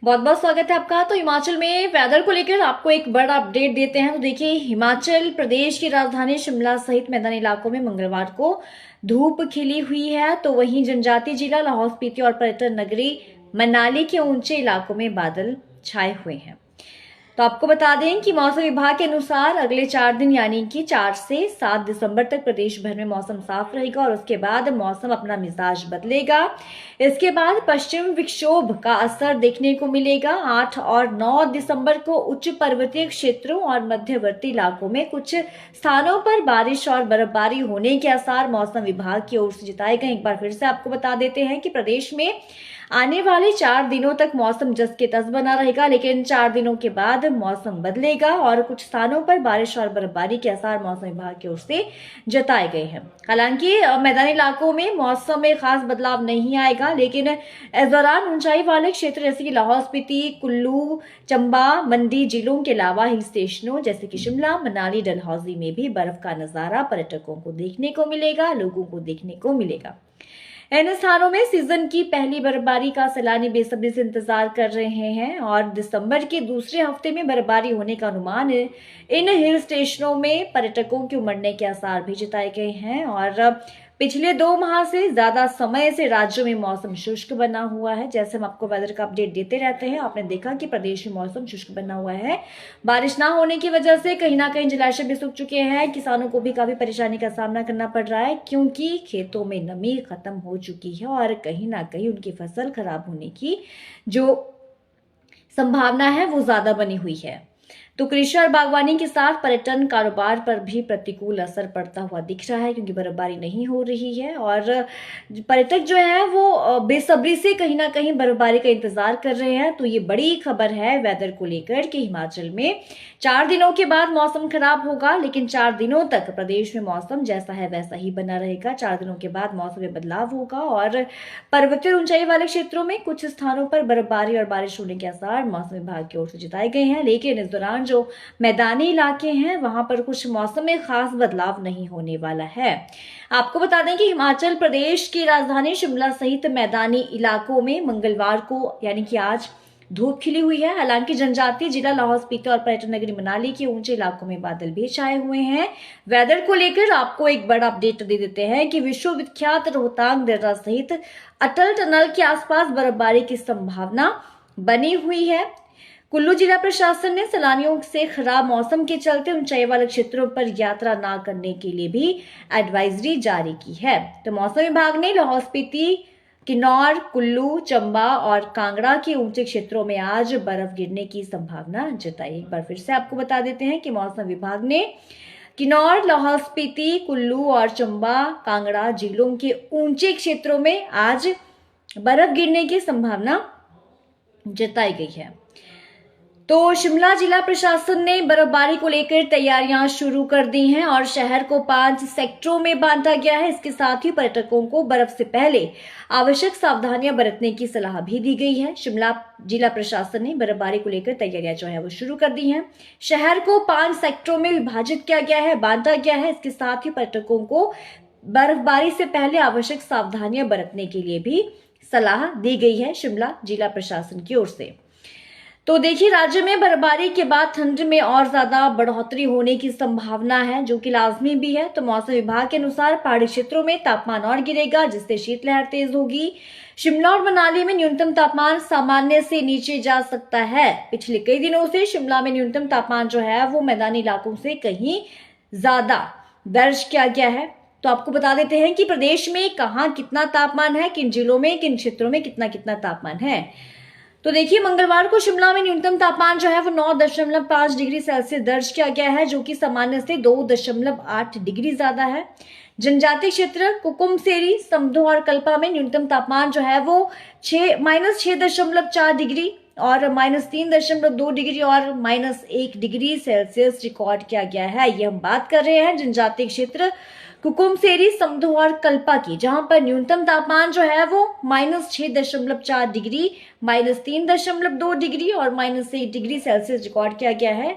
बहुत बहुत स्वागत है आपका। तो हिमाचल में वेदर को लेकर आपको एक बड़ा अपडेट देते हैं। तो देखिए, हिमाचल प्रदेश की राजधानी शिमला सहित मैदानी इलाकों में मंगलवार को धूप खिली हुई है, तो वहीं जनजातीय जिला लाहौल स्पीति और पर्यटन नगरी मनाली के ऊंचे इलाकों में बादल छाए हुए हैं। तो आपको बता दें कि मौसम विभाग के अनुसार अगले 4 दिन यानी कि 4 से 7 दिसंबर तक प्रदेश भर में मौसम साफ रहेगा और उसके बाद मौसम अपना मिजाज बदलेगा। इसके बाद पश्चिम विक्षोभ का असर देखने को मिलेगा। 8 और 9 दिसंबर को उच्च पर्वतीय क्षेत्रों और मध्यवर्ती इलाकों में कुछ स्थानों पर बारिश और बर्फबारी होने के आसार मौसम विभाग की ओर से जताए गए। एक बार फिर से आपको बता देते हैं कि प्रदेश में आने वाले 4 दिनों तक मौसम जस के तस बना रहेगा, लेकिन 4 दिनों के बाद मौसम बदलेगा और कुछ स्थानों पर बारिश और बर्फबारी के आसार मौसम विभाग की ओर से जताए गए हैं। हालांकि मैदानी इलाकों में मौसम में खास बदलाव नहीं आएगा, लेकिन इस दौरान ऊंचाई वाले क्षेत्र जैसे कि लाहौल स्पीति, कुल्लू, चंबा, मंडी जिलों के अलावा हिल स्टेशनों जैसे कि शिमला, मनाली, डलहौजी में भी बर्फ का नजारा पर्यटकों को देखने को मिलेगा, लोगों को देखने को मिलेगा। इन स्थानों में सीजन की पहली बर्फबारी का सैलानी बेसब्री से इंतजार कर रहे हैं और दिसंबर के दूसरे हफ्ते में बर्फबारी होने का अनुमान इन हिल स्टेशनों में पर्यटकों के उमड़ने के आसार भी जताए गए हैं। और पिछले 2 माह से ज्यादा समय से राज्यों में मौसम शुष्क बना हुआ है। जैसे हम आपको वेदर का अपडेट देते रहते हैं, आपने देखा कि प्रदेश में मौसम शुष्क बना हुआ है। बारिश ना होने की वजह से कहीं ना कहीं जलाशय भी सूख चुके हैं। किसानों को भी काफी परेशानी का सामना करना पड़ रहा है, क्योंकि खेतों में नमी खत्म हो चुकी है और कहीं ना कहीं उनकी फसल खराब होने की जो संभावना है वो ज्यादा बनी हुई है। तो कृषि और बागवानी के साथ पर्यटन कारोबार पर भी प्रतिकूल असर पड़ता हुआ दिख रहा है, क्योंकि बर्फबारी नहीं हो रही है और पर्यटक जो है वो बेसब्री से कहीं ना कहीं बर्फबारी का इंतजार कर रहे हैं। तो ये बड़ी खबर है वेदर को लेकर कि हिमाचल में 4 दिनों के बाद मौसम खराब होगा, लेकिन 4 दिनों तक प्रदेश में मौसम जैसा है वैसा ही बना रहेगा। 4 दिनों के बाद मौसम में बदलाव होगा और पर्वतीय ऊंचाई वाले क्षेत्रों में कुछ स्थानों पर बर्फबारी और बारिश होने के आसार मौसम विभाग की ओर से जताए गए हैं, लेकिन इस दौरान जो मैदानी इलाके हैं वहां पर कुछ मौसम में खास बदलाव नहीं होने वाला है। आपको बता दें कि हिमाचल प्रदेश की राजधानी शिमला सहित मैदानी इलाकों में मंगलवार को यानी कि आज धूप खिली हुई है। हालांकि जनजातीय जिला लाहौल स्पीति और पर्यटन नगरी मनाली के ऊंचे इलाकों में बादल भी छाए हुए हैं। वेदर को लेकर आपको एक बड़ा अपडेट दे देते हैं कि विश्वविख्यात रोहतांग दर्रा सहित अटल टनल के आसपास बर्फबारी की संभावना बनी हुई है। कुल्लू जिला प्रशासन ने सैलानियों से खराब मौसम के चलते ऊंचाई वाले क्षेत्रों पर यात्रा न करने के लिए भी एडवाइजरी जारी की है। तो मौसम विभाग ने लाहौल स्पीति, किन्नौर, कुल्लू, चंबा और कांगड़ा के ऊंचे क्षेत्रों में आज बर्फ गिरने की संभावना जताई। एक बार फिर से आपको बता देते हैं कि मौसम विभाग ने किन्नौर, लाहौल स्पीति, कुल्लू और चंबा, कांगड़ा जिलों के ऊंचे क्षेत्रों में आज बर्फ गिरने की संभावना जताई गई है। तो शिमला जिला प्रशासन ने बर्फबारी को लेकर तैयारियां शुरू कर दी हैं और शहर को 5 सेक्टरों में बांटा गया है। इसके साथ ही पर्यटकों को बर्फ से पहले आवश्यक सावधानियां बरतने की सलाह भी दी गई है। शिमला जिला प्रशासन ने बर्फबारी को लेकर तैयारियां जो है वो शुरू कर दी हैं। शहर को 5 सेक्टरों में विभाजित किया गया है, बांटा गया है। इसके साथ ही पर्यटकों को बर्फबारी से पहले आवश्यक सावधानियां बरतने के लिए भी सलाह दी गई है शिमला जिला प्रशासन की ओर से। तो देखिए, राज्य में बर्फबारी के बाद ठंड में और ज्यादा बढ़ोतरी होने की संभावना है, जो कि लाजमी भी है। तो मौसम विभाग के अनुसार पहाड़ी क्षेत्रों में तापमान और गिरेगा, जिससे शीतलहर तेज होगी। शिमला और मनाली में न्यूनतम तापमान सामान्य से नीचे जा सकता है। पिछले कई दिनों से शिमला में न्यूनतम तापमान जो है वो मैदानी इलाकों से कहीं ज्यादा दर्ज किया गया है। तो आपको बता देते हैं कि प्रदेश में कहाँ कितना तापमान है, किन जिलों में, किन क्षेत्रों में कितना कितना तापमान है। तो देखिए, मंगलवार को शिमला में न्यूनतम तापमान जो है वो 9.5 डिग्री सेल्सियस दर्ज किया गया है, जो कि सामान्य से 2.8 डिग्री ज्यादा है। जनजातीय क्षेत्र कुकुमसेरी, समदो और कल्पा में न्यूनतम तापमान जो है वो -6.4 डिग्री और -3.2 डिग्री और -1 डिग्री सेल्सियस रिकॉर्ड किया गया है। ये हम बात कर रहे हैं जनजातीय क्षेत्र कुकुमसेरी, समदो और कल्पा की, जहां पर न्यूनतम तापमान जो है वो -6.4 डिग्री, -3.2 डिग्री और -1 डिग्री सेल्सियस रिकॉर्ड किया गया है।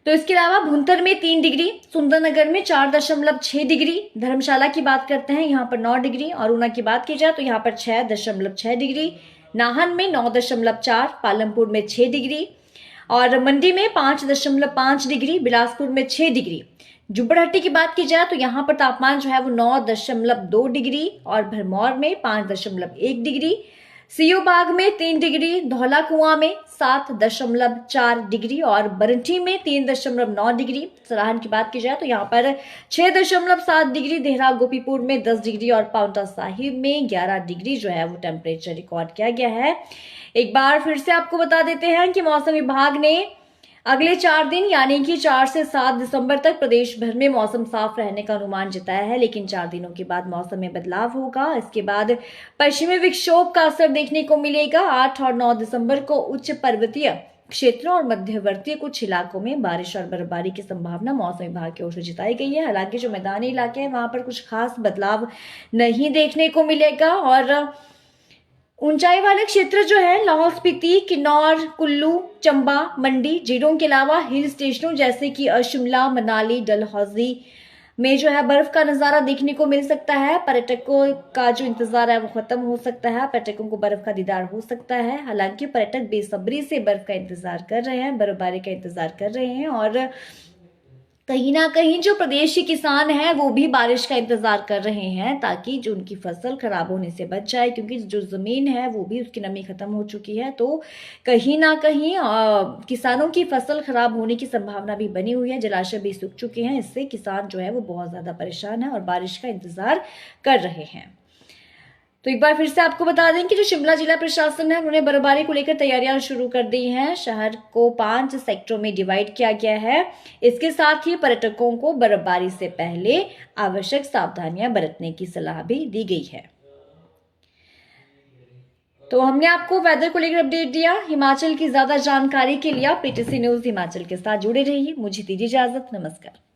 तो इसके अलावा भुंतर में 3 डिग्री, सुंदरनगर में 4.6 डिग्री, धर्मशाला की बात करते हैं यहाँ पर 9 डिग्री और ऊना की बात की जाए तो यहाँ पर 6.6 डिग्री, नाहन में 9.4, पालमपुर में 6 डिग्री और मंडी में 5.5 डिग्री, बिलासपुर में 6 डिग्री। जुब्बड़हट्टी की बात की जाए तो यहाँ पर तापमान जो है वो 9.2 डिग्री और भरमौर में 5.1 डिग्री, सीओ बाग में 3 डिग्री, धौला कुआं में 7.4 डिग्री और बरठी में 3.9 डिग्री। सराहन की बात की जाए तो यहाँ पर 6.7 डिग्री, देहरा गोपीपुर में 10 डिग्री और पाउंटा साहिब में 11 डिग्री जो है वो टेम्परेचर रिकॉर्ड किया गया है। एक बार फिर से आपको बता देते हैं कि मौसम विभाग ने अगले 4 दिन यानी कि 4 से 7 दिसंबर तक प्रदेश भर में मौसम साफ रहने का अनुमान जताया है, लेकिन 4 दिनों के बाद मौसम में बदलाव होगा। इसके बाद पश्चिमी विक्षोभ का असर देखने को मिलेगा। 8 और 9 दिसंबर को उच्च पर्वतीय क्षेत्रों और मध्यवर्तीय कुछ इलाकों में बारिश और बर्फबारी की संभावना मौसम विभाग की ओर से जताई गई है। हालांकि जो मैदानी इलाके हैं वहां पर कुछ खास बदलाव नहीं देखने को मिलेगा और ऊंचाई वाले क्षेत्र जो है लाहौल स्पीति, किन्नौर, कुल्लू, चंबा, मंडी, जीरों के अलावा हिल स्टेशनों जैसे कि शिमला, मनाली, डलहौजी में जो है बर्फ का नजारा देखने को मिल सकता है। पर्यटकों का जो इंतजार है वो खत्म हो सकता है, पर्यटकों को बर्फ का दीदार हो सकता है। हालांकि पर्यटक बेसब्री से बर्फ का इंतजार कर रहे हैं, बर्फबारी का इंतजार कर रहे हैं और कहीं ना कहीं जो प्रदेश के किसान हैं वो भी बारिश का इंतजार कर रहे हैं ताकि जो उनकी फसल खराब होने से बच जाए, क्योंकि जो जमीन है वो भी उसकी नमी खत्म हो चुकी है। तो कहीं ना कहीं किसानों की फसल खराब होने की संभावना भी बनी हुई है, जलाशय भी सूख चुके हैं। इससे किसान जो है वो बहुत ज्यादा परेशान है और बारिश का इंतजार कर रहे हैं। तो एक बार फिर से आपको बता दें कि जो शिमला जिला प्रशासन है उन्होंने बर्फबारी को लेकर तैयारियां शुरू कर दी हैं। शहर को 5 सेक्टरों में डिवाइड किया गया है। इसके साथ ही पर्यटकों को बर्फबारी से पहले आवश्यक सावधानियां बरतने की सलाह भी दी गई है। तो हमने आपको वेदर को लेकर अपडेट दिया। हिमाचल की ज्यादा जानकारी के लिए आप पीटीसी न्यूज हिमाचल के साथ जुड़े रहिए। मुझे दीजिए इजाजत। नमस्कार।